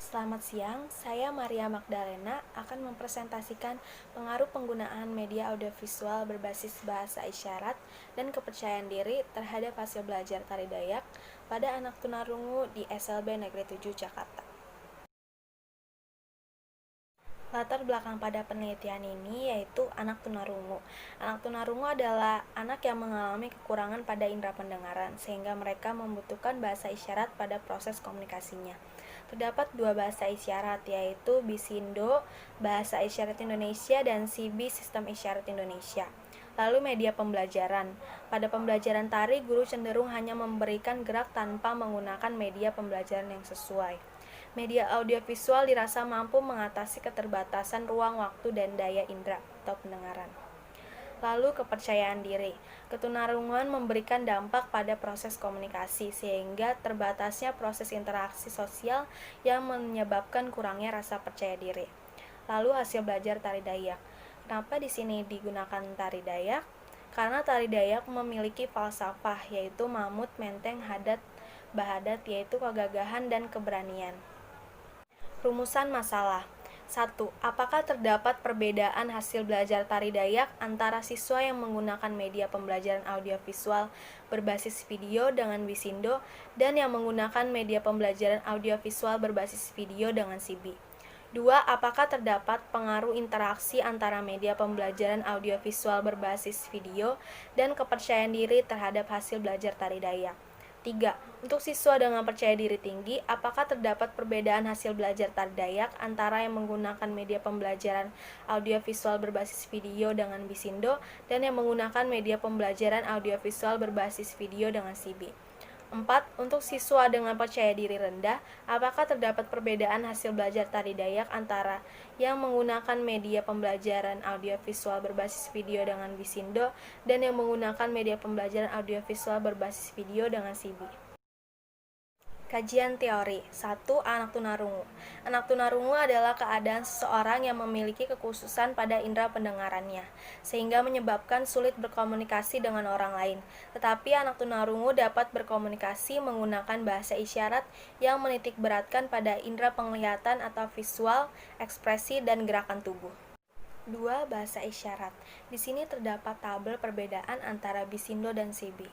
Selamat siang, saya Maria Magdalena akan mempresentasikan pengaruh penggunaan media audiovisual berbasis bahasa isyarat dan kepercayaan diri terhadap hasil belajar tari Dayak pada anak tunarungu di SLB Negeri 7 Jakarta. Latar belakang pada penelitian ini yaitu anak tunarungu. Anak tunarungu adalah anak yang mengalami kekurangan pada indera pendengaran sehingga mereka membutuhkan bahasa isyarat pada proses komunikasinya. Terdapat dua bahasa isyarat yaitu Bisindo, Bahasa Isyarat Indonesia, dan Sibi, Sistem Isyarat Indonesia. Lalu media pembelajaran. Pada pembelajaran tari, guru cenderung hanya memberikan gerak tanpa menggunakan media pembelajaran yang sesuai. Media audiovisual dirasa mampu mengatasi keterbatasan ruang, waktu, dan daya indera atau pendengaran. Lalu kepercayaan diri. Ketunarungan memberikan dampak pada proses komunikasi sehingga terbatasnya proses interaksi sosial yang menyebabkan kurangnya rasa percaya diri. Lalu hasil belajar tari Dayak. Kenapa di sini digunakan tari Dayak? Karena tari Dayak memiliki falsafah yaitu mamut, menteng, hadat, bahadat yaitu kegagahan dan keberanian. Rumusan masalah. 1. Apakah terdapat perbedaan hasil belajar tari Dayak antara siswa yang menggunakan media pembelajaran audiovisual berbasis video dengan Bisindo dan yang menggunakan media pembelajaran audiovisual berbasis video dengan Sibi? 2. Apakah terdapat pengaruh interaksi antara media pembelajaran audiovisual berbasis video dan kepercayaan diri terhadap hasil belajar tari Dayak? 3. Untuk siswa dengan percaya diri tinggi, apakah terdapat perbedaan hasil belajar tari Dayak antara yang menggunakan media pembelajaran audiovisual berbasis video dengan Bisindo dan yang menggunakan media pembelajaran audiovisual berbasis video dengan Sibi? 4. Untuk siswa dengan percaya diri rendah, apakah terdapat perbedaan hasil belajar tari Dayak antara yang menggunakan media pembelajaran audiovisual berbasis video dengan Bisindo dan yang menggunakan media pembelajaran audiovisual berbasis video dengan Sibi? Kajian teori. 1. Anak tunarungu. Anak tunarungu adalah keadaan seseorang yang memiliki kekhususan pada indera pendengarannya, sehingga menyebabkan sulit berkomunikasi dengan orang lain. Tetapi anak tunarungu dapat berkomunikasi menggunakan bahasa isyarat yang menitik beratkan pada indera penglihatan atau visual, ekspresi, dan gerakan tubuh. 2. Bahasa isyarat. Di sini terdapat tabel perbedaan antara Bisindo dan Sibi.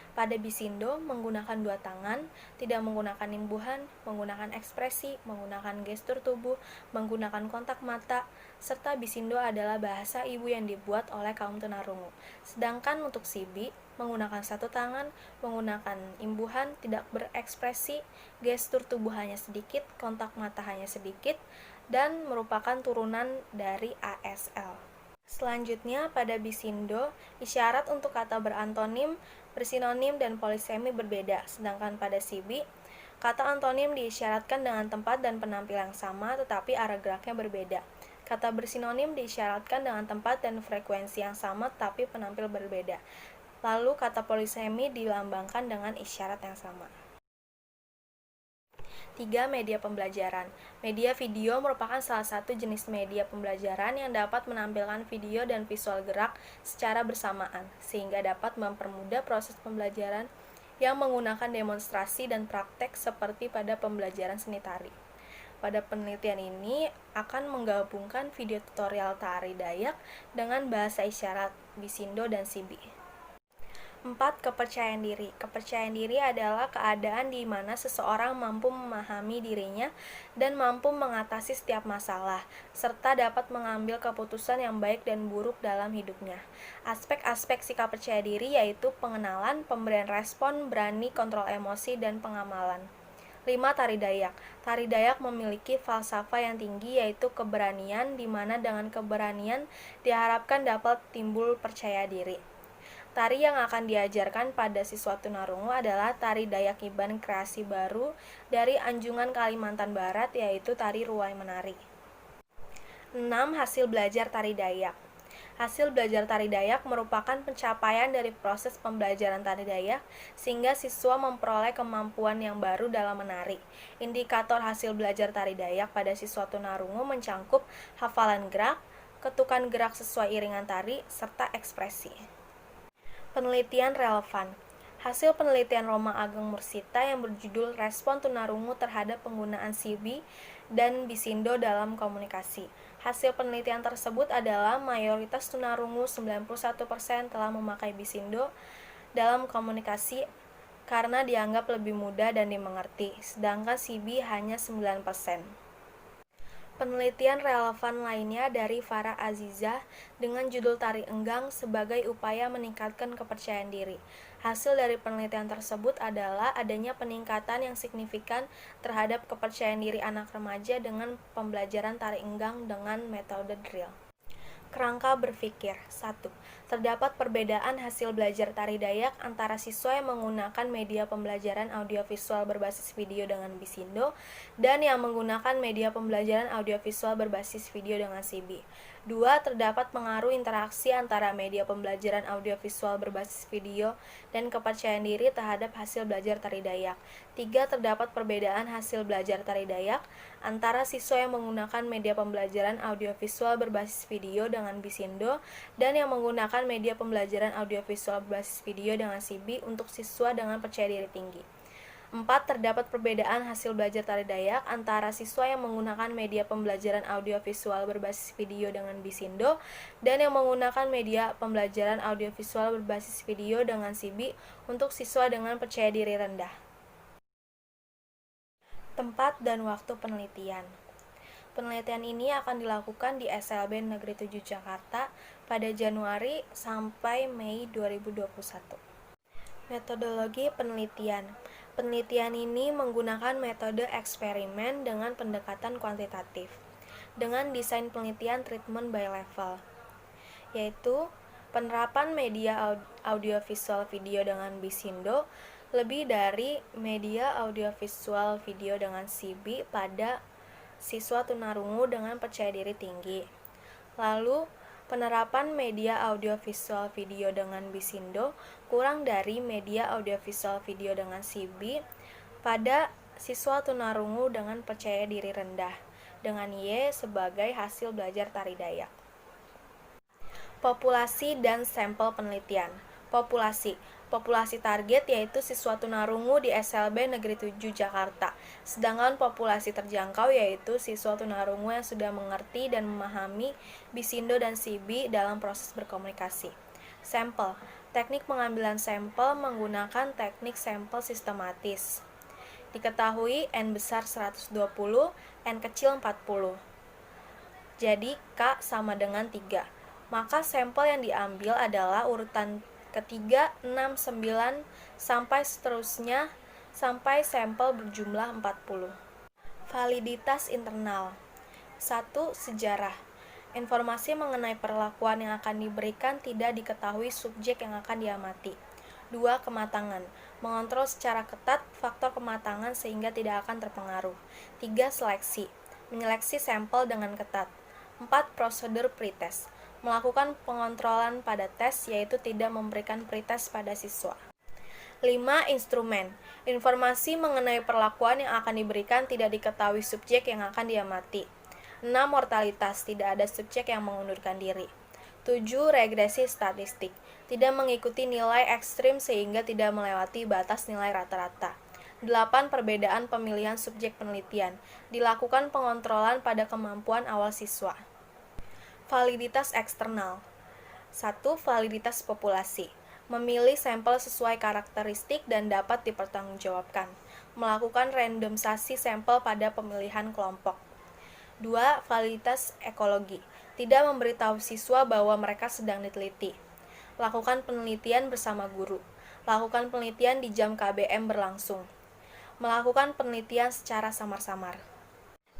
Pada Bisindo, menggunakan dua tangan, tidak menggunakan imbuhan, menggunakan ekspresi, menggunakan gestur tubuh, menggunakan kontak mata, serta Bisindo adalah bahasa ibu yang dibuat oleh kaum tunarungu. Sedangkan untuk Sibi, menggunakan satu tangan, menggunakan imbuhan, tidak berekspresi, gestur tubuh hanya sedikit, kontak mata hanya sedikit, dan merupakan turunan dari ASL. Selanjutnya, pada Bisindo, isyarat untuk kata berantonim, bersinonim, dan polisemi berbeda, sedangkan pada Sibi, kata antonim diisyaratkan dengan tempat dan penampilan yang sama, tetapi arah geraknya berbeda. Kata bersinonim diisyaratkan dengan tempat dan frekuensi yang sama, tetapi penampil berbeda. Lalu, kata polisemi dilambangkan dengan isyarat yang sama. 3. Media pembelajaran. Media video merupakan salah satu jenis media pembelajaran yang dapat menampilkan video dan visual gerak secara bersamaan, sehingga dapat mempermudah proses pembelajaran yang menggunakan demonstrasi dan praktek seperti pada pembelajaran seni tari. Pada penelitian ini akan menggabungkan video tutorial tari Dayak dengan bahasa isyarat Bisindo dan Sibi. 4. Kepercayaan diri. Kepercayaan diri adalah keadaan di mana seseorang mampu memahami dirinya dan mampu mengatasi setiap masalah, serta dapat mengambil keputusan yang baik dan buruk dalam hidupnya. Aspek-aspek sikap percaya diri yaitu pengenalan, pemberian respon, berani, kontrol emosi, dan pengamalan. 5. Tari Dayak. Tari Dayak memiliki falsafah yang tinggi yaitu keberanian, di mana dengan keberanian diharapkan dapat timbul percaya diri. Tari yang akan diajarkan pada siswa tunarungu adalah tari Dayak Iban kreasi baru dari Anjungan Kalimantan Barat, yaitu tari Ruai Menari. 6. Hasil belajar tari Dayak. Hasil belajar tari Dayak merupakan pencapaian dari proses pembelajaran tari Dayak sehingga siswa memperoleh kemampuan yang baru dalam menari. Indikator hasil belajar tari Dayak pada siswa tunarungu mencangkup hafalan gerak, ketukan gerak sesuai iringan tari, serta ekspresi. Penelitian relevan. Hasil penelitian Roma Ageng Mursita yang berjudul Respon Tunarungu terhadap penggunaan CB dan Bisindo dalam komunikasi. Hasil penelitian tersebut adalah mayoritas tunarungu 91% telah memakai Bisindo dalam komunikasi karena dianggap lebih mudah dan dimengerti, sedangkan CB hanya 9%. Penelitian relevan lainnya dari Farah Azizah dengan judul Tari Enggang sebagai upaya meningkatkan kepercayaan diri. Hasil dari penelitian tersebut adalah adanya peningkatan yang signifikan terhadap kepercayaan diri anak remaja dengan pembelajaran tari enggang dengan metode drill. Kerangka berpikir. 1. Terdapat perbedaan hasil belajar tari Dayak antara siswa yang menggunakan media pembelajaran audiovisual berbasis video dengan Bisindo dan yang menggunakan media pembelajaran audiovisual berbasis video dengan CB. 2. Terdapat pengaruh interaksi antara media pembelajaran audiovisual berbasis video dan kepercayaan diri terhadap hasil belajar tari Dayak. 3. Terdapat perbedaan hasil belajar tari Dayak antara siswa yang menggunakan media pembelajaran audiovisual berbasis video dengan Bisindo dan yang menggunakan media pembelajaran audiovisual berbasis video dengan CB untuk siswa dengan percaya diri tinggi. 4. Terdapat perbedaan hasil belajar tari Dayak antara siswa yang menggunakan media pembelajaran audiovisual berbasis video dengan Bisindo dan yang menggunakan media pembelajaran audiovisual berbasis video dengan CB untuk siswa dengan percaya diri rendah. Tempat dan waktu penelitian. Penelitian ini akan dilakukan di SLB Negeri 7 Jakarta pada Januari sampai Mei 2021. Metodologi penelitian. Penelitian ini menggunakan metode eksperimen dengan pendekatan kuantitatif, dengan desain penelitian treatment by level, yaitu penerapan media audiovisual video dengan Bisindo lebih dari media audiovisual video dengan CB pada siswa tunarungu dengan percaya diri tinggi. Lalu, penerapan media audiovisual video dengan Bisindo kurang dari media audiovisual video dengan CB pada siswa tunarungu dengan percaya diri rendah, dengan Y sebagai hasil belajar tari Dayak. Populasi dan sampel penelitian. Populasi target yaitu siswa tunarungu di SLB Negeri 7 Jakarta, sedangkan populasi terjangkau yaitu siswa tunarungu yang sudah mengerti dan memahami Bisindo dan CB dalam proses berkomunikasi. Sampel. Teknik pengambilan sampel menggunakan teknik sampel sistematis. Diketahui N besar 120, N kecil 40. Jadi K sama dengan 3. Maka sampel yang diambil adalah urutan ketiga, 6, 9, sampai seterusnya sampai sampel berjumlah 40. Validitas internal. 1. Sejarah. Informasi mengenai perlakuan yang akan diberikan tidak diketahui subjek yang akan diamati. 2. Kematangan. Mengontrol secara ketat faktor kematangan sehingga tidak akan terpengaruh. 3. Seleksi. Menyeleksi sampel dengan ketat. 4. Prosedur pretest. Melakukan pengontrolan pada tes yaitu tidak memberikan pretest pada siswa. 5. Instrumen. Informasi mengenai perlakuan yang akan diberikan tidak diketahui subjek yang akan diamati. 6. Mortalitas. Tidak ada subjek yang mengundurkan diri. 7. Regresi statistik. Tidak mengikuti nilai ekstrim sehingga tidak melewati batas nilai rata-rata. 8. Perbedaan pemilihan subjek penelitian. Dilakukan pengontrolan pada kemampuan awal siswa. Validitas eksternal. 1. Validitas populasi. Memilih sampel sesuai karakteristik dan dapat dipertanggungjawabkan. Melakukan randomisasi sampel pada pemilihan kelompok. 2. Validitas ekologi. Tidak memberitahu siswa bahwa mereka sedang diteliti. Lakukan penelitian bersama guru. Lakukan penelitian di jam KBM berlangsung. Melakukan penelitian secara samar-samar.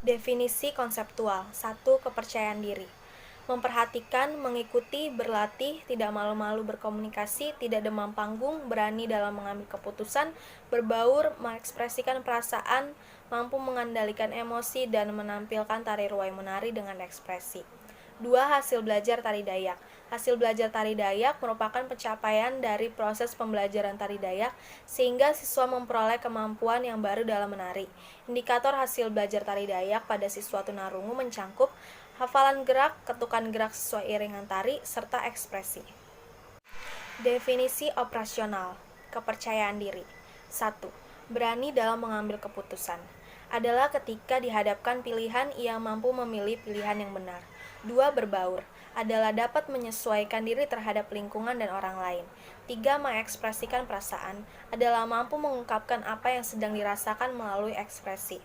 Definisi konseptual. 1. Kepercayaan diri. Memperhatikan, mengikuti, berlatih, tidak malu-malu berkomunikasi, tidak demam panggung, berani dalam mengambil keputusan, berbaur, mengekspresikan perasaan, mampu mengendalikan emosi, dan menampilkan tari ruai menari dengan ekspresi. 2. Hasil belajar tari Dayak. Hasil belajar tari Dayak merupakan pencapaian dari proses pembelajaran tari Dayak sehingga siswa memperoleh kemampuan yang baru dalam menari. Indikator hasil belajar tari Dayak pada siswa tunarungu mencangkup hafalan gerak, ketukan gerak sesuai iringan tari, serta ekspresi. Definisi operasional. Kepercayaan diri. 1. Berani dalam mengambil keputusan. Adalah ketika dihadapkan pilihan, ia mampu memilih pilihan yang benar. 2. Berbaur. Adalah dapat menyesuaikan diri terhadap lingkungan dan orang lain. 3. Mengekspresikan perasaan. Adalah mampu mengungkapkan apa yang sedang dirasakan melalui ekspresi.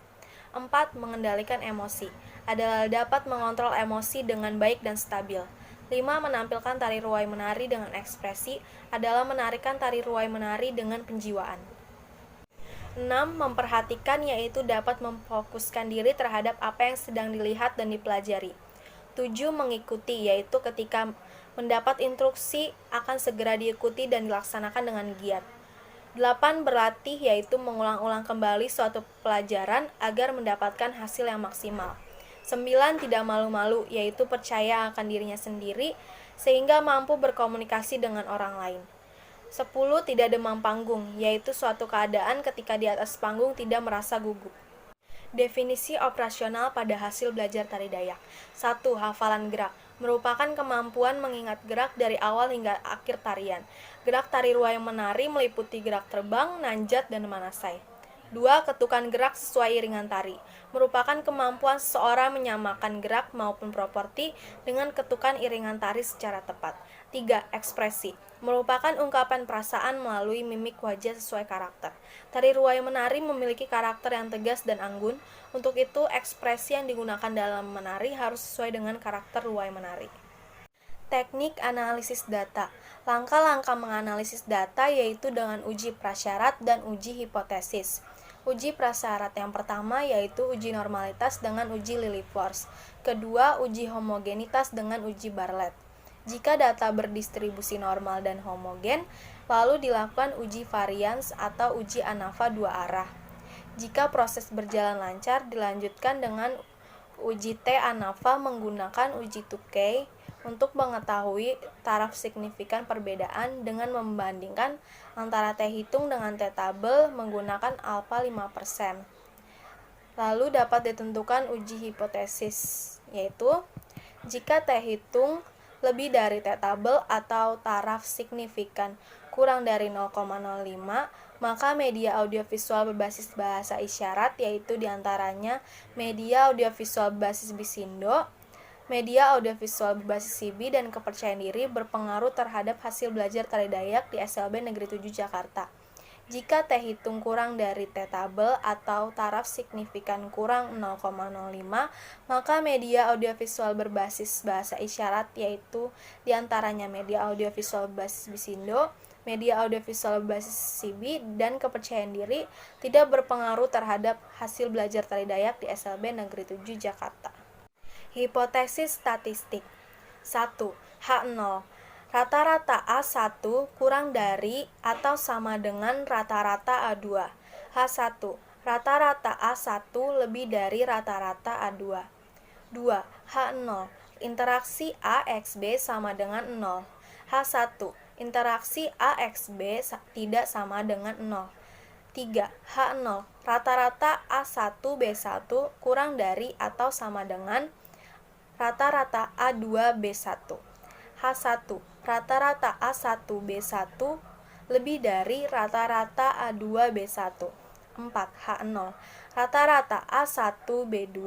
4. Mengendalikan emosi. Adalah dapat mengontrol emosi dengan baik dan stabil. 5. Menampilkan tari ruwai menari dengan ekspresi. Adalah menarikan tari ruwai menari dengan penjiwaan. 6. Memperhatikan, yaitu dapat memfokuskan diri terhadap apa yang sedang dilihat dan dipelajari. 7. Mengikuti, yaitu ketika mendapat instruksi akan segera diikuti dan dilaksanakan dengan giat. 8. Berlatih, yaitu mengulang-ulang kembali suatu pelajaran agar mendapatkan hasil yang maksimal. 9. Tidak malu-malu, yaitu percaya akan dirinya sendiri sehingga mampu berkomunikasi dengan orang lain. 10. Tidak demam panggung, yaitu suatu keadaan ketika di atas panggung tidak merasa gugup. Definisi operasional pada hasil belajar tari Dayak. 1. Hafalan gerak merupakan kemampuan mengingat gerak dari awal hingga akhir tarian. Gerak tari ruwai menari meliputi gerak terbang, nanjat, dan manasai. 2. Ketukan gerak sesuai iringan tari merupakan kemampuan seseorang menyamakan gerak maupun proporsi dengan ketukan iringan tari secara tepat. 3. Ekspresi merupakan ungkapan perasaan melalui mimik wajah sesuai karakter. Tari ruwai menari memiliki karakter yang tegas dan anggun. Untuk itu, ekspresi yang digunakan dalam menari harus sesuai dengan karakter ruwai menari. Teknik analisis data. Langkah-langkah menganalisis data yaitu dengan uji prasyarat dan uji hipotesis. Uji prasyarat yang pertama yaitu uji normalitas dengan uji Lilliefors. Kedua, uji homogenitas dengan uji Bartlett. Jika data berdistribusi normal dan homogen, lalu dilakukan uji varians atau uji ANAVA dua arah. Jika proses berjalan lancar, dilanjutkan dengan uji T ANAVA menggunakan uji Tukey untuk mengetahui taraf signifikan perbedaan dengan membandingkan antara T hitung dengan T tabel menggunakan alfa 5%. Lalu dapat ditentukan uji hipotesis, yaitu jika T hitung lebih dari T tabel atau taraf signifikan kurang dari 0,05, maka media audiovisual berbasis bahasa isyarat, yaitu diantaranya media audiovisual berbasis Bisindo, media audiovisual berbasis CB, dan kepercayaan diri berpengaruh terhadap hasil belajar tari Dayak di SLB Negeri 7 Jakarta. Jika T hitung kurang dari T tabel atau taraf signifikan kurang 0,05, maka media audiovisual berbasis bahasa isyarat, yaitu diantaranya media audiovisual berbasis Bisindo, media audiovisual berbasis CB, dan kepercayaan diri tidak berpengaruh terhadap hasil belajar tari Dayak di SLB Negeri 7 Jakarta. Hipotesis statistik. 1. H0. Rata-rata A1 kurang dari atau sama dengan rata-rata A2. H1. Rata-rata A1 lebih dari rata-rata A2. 2. H0. Interaksi AXB sama dengan 0. H1. Interaksi AXB tidak sama dengan 0. 3. H0. Rata-rata A1B1 kurang dari atau sama dengan rata-rata A2B1. H1. Rata-rata A1B1 lebih dari rata-rata A2B1. 4. H0. Rata-rata A1B2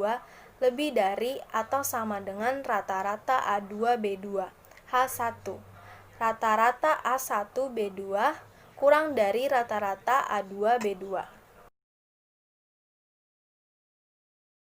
lebih dari atau sama dengan rata-rata A2B2. H1. Rata-rata A1B2 kurang dari rata-rata A2B2.